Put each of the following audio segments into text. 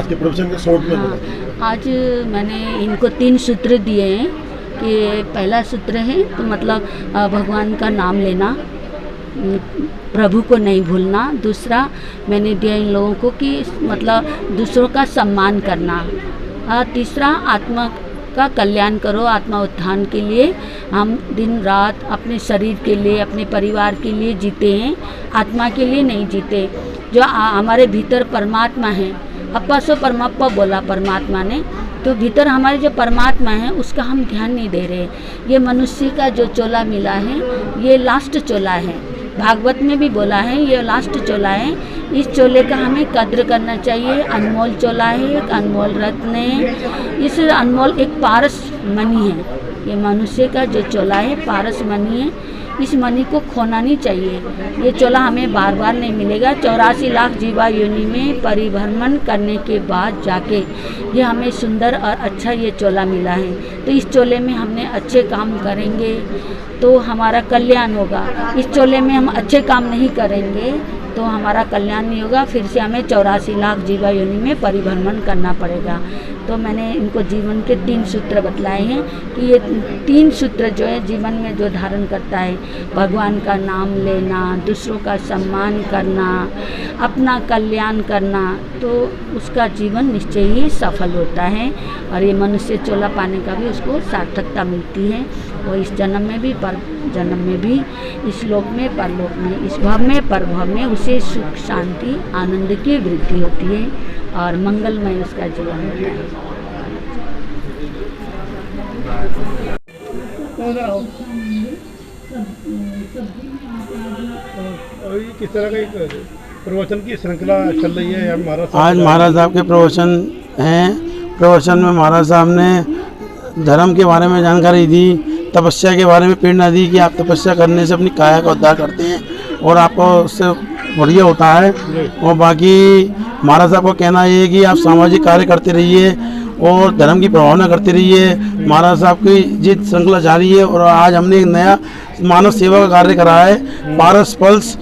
आज के प्रवचन के शॉर्ट में हाँ, आज मैंने इनको 3 सूत्र दिए हैं कि पहला सूत्र है तो मतलब भगवान का नाम लेना, प्रभु को नहीं भूलना। दूसरा मैंने दिया इन लोगों को कि मतलब दूसरों का सम्मान करना। तीसरा आत्मा का कल्याण करो, आत्मा उत्थान के लिए हम दिन रात अपने शरीर के लिए, अपने परिवार के लिए जीते हैं, आत्मा के लिए नहीं जीते। जो हमारे भीतर परमात्मा है, अप्पा सो परमाप्पा बोला परमात्मा ने, तो भीतर हमारे जो परमात्मा है उसका हम ध्यान नहीं दे रहे। ये मनुष्य का जो चोला मिला है ये लास्ट चोला है, भागवत में भी बोला है ये लास्ट चोला है। इस चोले का हमें कद्र करना चाहिए। अनमोल चोला है, एक अनमोल रत्न है, इस अनमोल एक पारस मणि है। ये मनुष्य का जो चोला है पारस मणि है, इस मणि को खोना नहीं चाहिए। ये चोला हमें बार बार नहीं मिलेगा। 84 लाख जीवा योनि में परिभ्रमण करने के बाद जाके ये हमें सुंदर और अच्छा ये चोला मिला है। तो इस चोले में हमने अच्छे काम करेंगे तो हमारा कल्याण होगा। इस चोले में हम अच्छे काम नहीं करेंगे तो हमारा कल्याण नहीं होगा। फिर से हमें 84 लाख जीवा योनि में परिभ्रमण करना पड़ेगा। तो मैंने इनको जीवन के 3 सूत्र बतलाए हैं कि ये 3 सूत्र जो है जीवन में जो धारण करता है, भगवान का नाम लेना, दूसरों का सम्मान करना, अपना कल्याण करना, तो उसका जीवन निश्चय ही सफल होता है। और ये मनुष्य चोला पाने का भी उसको सार्थकता मिलती है। वो इस जन्म में भी, पर जन्म में भी, इस लोक में, परलोक में, इस भव में, परभव में उसे सुख, शांति, आनंद की वृद्धि होती है और मंगलमय उसका जीवन होता है। किस तरह का एक प्रवचन की श्रृंखला चल रही है महाराज? आज महाराज साहब के प्रवचन हैं। प्रवचन में महाराज साहब ने धर्म के बारे में जानकारी दी, तपस्या के बारे में प्रेरणा दी कि आप तपस्या करने से अपनी काया का उद्धार करते हैं और आपको उससे बढ़िया होता है। और बाकी महाराज साहब का कहना ये है कि आप सामाजिक कार्य करते रहिए और धर्म की प्रभावना करते रहिए। महाराज साहब की जित श्रृंखला जारी है और आज हमने एक नया मानव सेवा का कार्य करा है। पारस पल्स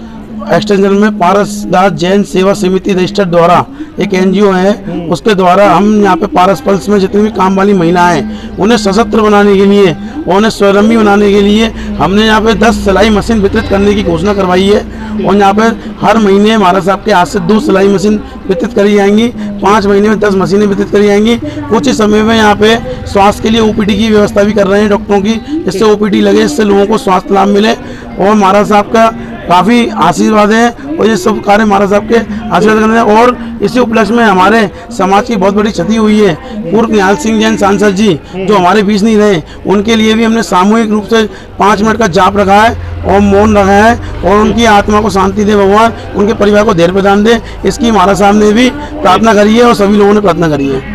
एक्सटेंशन में पारस दास जैन सेवा समिति रजिस्टर्ड द्वारा एक NGO है, उसके द्वारा हम यहाँ पे पारस पल्स में जितनी भी काम वाली महिलाएं हैं उन्हें सशक्त बनाने के लिए, उन्हें स्वावलंबी बनाने के लिए हमने यहाँ पे 10 सिलाई मशीन वितरित करने की घोषणा करवाई है। और यहाँ पे हर महीने महाराज साहब के हाथ से 2 सिलाई मशीन वितरित करी जाएंगी। 5 महीने में 10 मशीनें वितरित करी जाएंगी। कुछ ही समय में यहाँ पे स्वास्थ्य के लिए OPD की व्यवस्था भी कर रहे हैं डॉक्टरों की, जिससे OPD लगे, जिससे लोगों को स्वास्थ्य लाभ मिले। और महाराज साहब का काफ़ी आशीर्वाद है और ये सब कार्य महाराज साहब के आशीर्वाद करने हैं। और इसी उपलक्ष्य में हमारे समाज की बहुत बड़ी क्षति हुई है। पूर्व निहाल सिंह जैन सांसद जी जो हमारे बीच नहीं रहे, उनके लिए भी हमने सामूहिक रूप से 5 मिनट का जाप रखा है और मौन रखा है। और उनकी आत्मा को शांति दे भगवान, उनके परिवार को धैर्य प्रदान दे, इसकी महाराज साहब ने भी प्रार्थना करी है और सभी लोगों ने प्रार्थना करी है।